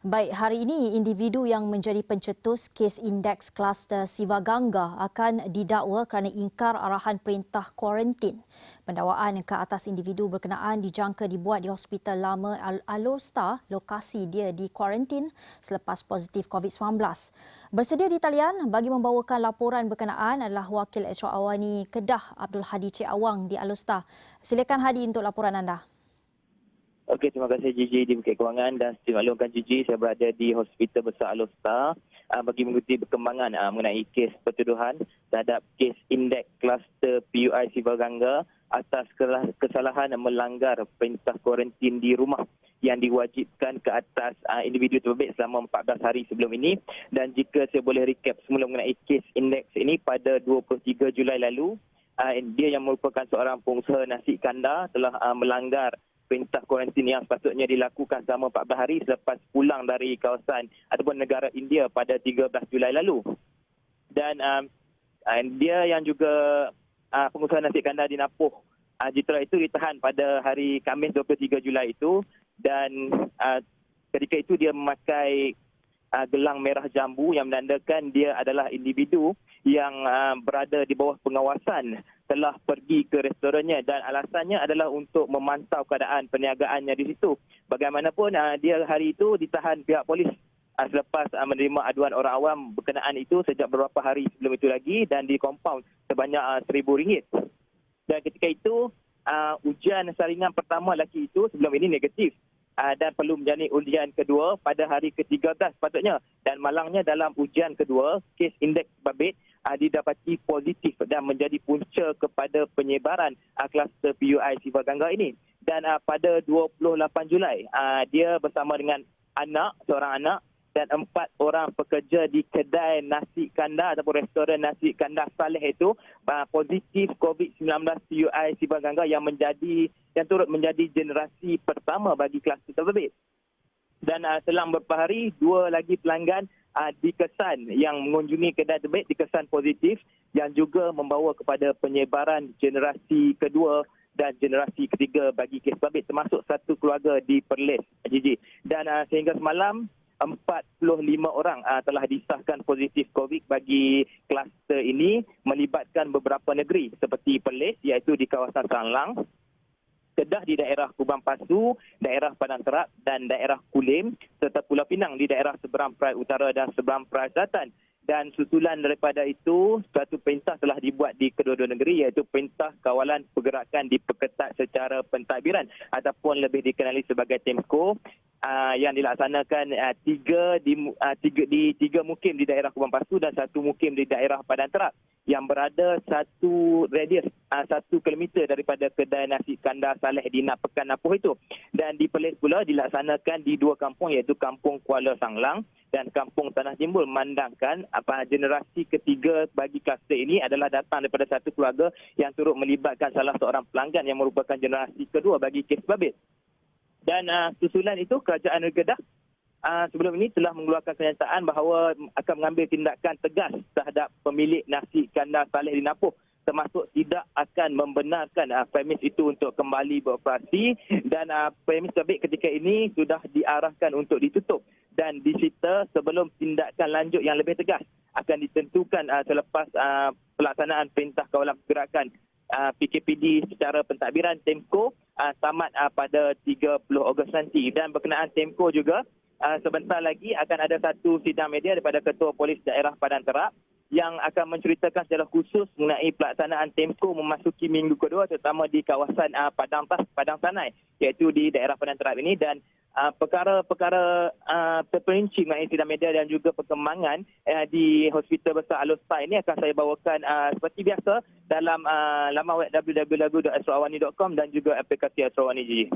Baik, hari ini individu yang menjadi pencetus kes indeks kluster Sivagangga akan didakwa kerana ingkar arahan perintah kuarantin. Pendakwaan ke atas individu berkenaan dijangka dibuat di Hospital Lama Alor-Star, lokasi dia di kuarantin selepas positif COVID-19. Bersedia di talian bagi membawakan laporan berkenaan adalah Wakil Extra Awani Kedah Abdul Hadi Cik Awang di Alor-Star. Silakan Hadi untuk laporan anda. Okey, terima kasih Gigi di Bukit Kewangan dan dimaklumkan Gigi, saya berada di Hospital Besar Alor-Star bagi mengikuti perkembangan mengenai kes pertuduhan terhadap kes indeks kluster PUI Sivagangga atas kesalahan melanggar perintah kuarantin di rumah yang diwajibkan ke atas individu terbabit selama 14 hari sebelum ini. Dan jika saya boleh recap semula mengenai kes indeks ini, pada 23 Julai lalu, dia yang merupakan seorang pengusaha nasi kandar telah melanggar perintah kuarantin yang sepatutnya dilakukan selama 14 hari selepas pulang dari kawasan ataupun negara India pada 13 Julai lalu. Dan dia yang juga pengusaha nasi kandar di Napoh Jitra itu ditahan pada hari Khamis 23 Julai itu, dan ketika itu dia memakai gelang merah jambu yang menandakan dia adalah individu yang berada di bawah pengawasan telah pergi ke restorannya, dan alasannya adalah untuk memantau keadaan perniagaannya di situ. Bagaimanapun dia hari itu ditahan pihak polis selepas menerima aduan orang awam berkenaan itu sejak beberapa hari sebelum itu lagi, dan di kompaun sebanyak RM1,000. Dan ketika itu ujian saringan pertama lelaki itu sebelum ini negatif, dan perlu menjalani ujian kedua pada hari ke-13 sepatutnya. Dan malangnya dalam ujian kedua, kes indeks babit didapati positif dan menjadi punca kepada penyebaran kluster PUI Sivagangga ini. Dan pada 28 Julai, dia bersama dengan seorang anak dan 4 orang pekerja di kedai nasi kandar ataupun restoran nasi kandar Saleh itu positif COVID-19 PUI Sivagangga yang turut menjadi generasi pertama bagi kluster terbabit. Dan selang beberapa hari, 2 lagi pelanggan dikesan yang mengunjungi kedai terbabit dikesan positif, yang juga membawa kepada penyebaran generasi kedua dan generasi ketiga bagi kes babit, termasuk satu keluarga di Perlis, Gigi. Dan sehingga semalam 45 orang telah disahkan positif COVID bagi kluster ini, melibatkan beberapa negeri seperti Perlis iaitu di kawasan Sanglang, Kedah di daerah Kubang Pasu, daerah Padang Terap dan daerah Kulim, serta Pulau Pinang di daerah Seberang Perai Utara dan Seberang Perai Selatan. Dan susulan daripada itu, suatu perintah telah dibuat di kedua-dua negeri, iaitu Perintah Kawalan Pergerakan Diperketat Secara Pentadbiran ataupun lebih dikenali sebagai TEMCO, yang dilaksanakan tiga mukim di daerah Kubang Pasu dan 1 mukim di daerah Padang Terap, yang berada satu radius 1 kilometer daripada kedai nasi kandar Saleh di Pekan Napoh itu. Dan di Perlis pula dilaksanakan di 2 kampung, iaitu Kampung Kuala Sanglang dan Kampung Tanah Timbul, memandangkan generasi ketiga bagi kluster ini adalah datang daripada satu keluarga yang turut melibatkan salah seorang pelanggan yang merupakan generasi kedua bagi kes babit. Dan susulan itu, Kerajaan Negeri Kedah sebelum ini telah mengeluarkan kenyataan bahawa akan mengambil tindakan tegas terhadap pemilik nasi kandar Saleh di Napoh, termasuk tidak akan membenarkan premis itu untuk kembali beroperasi, dan premis terbit ketika ini sudah diarahkan untuk ditutup dan disita sebelum tindakan lanjut yang lebih tegas akan ditentukan selepas pelaksanaan Perintah Kawalan Pergerakan PKPD secara pentadbiran TEMCO tamat pada 30 Ogos nanti. Dan berkenaan TEMCO juga, sebentar lagi akan ada satu sidang media daripada Ketua Polis Daerah Padang Terap yang akan menceritakan secara khusus mengenai pelaksanaan TEMCO memasuki minggu kedua, terutama di kawasan Padang Sanai, iaitu di daerah Padang Terap ini. Dan perkara-perkara terperinci mengenai sidang media dan juga perkembangan di Hospital Besar Alor-Star ini akan saya bawakan seperti biasa dalam laman web www.asrawani.com dan juga aplikasi Asrawani.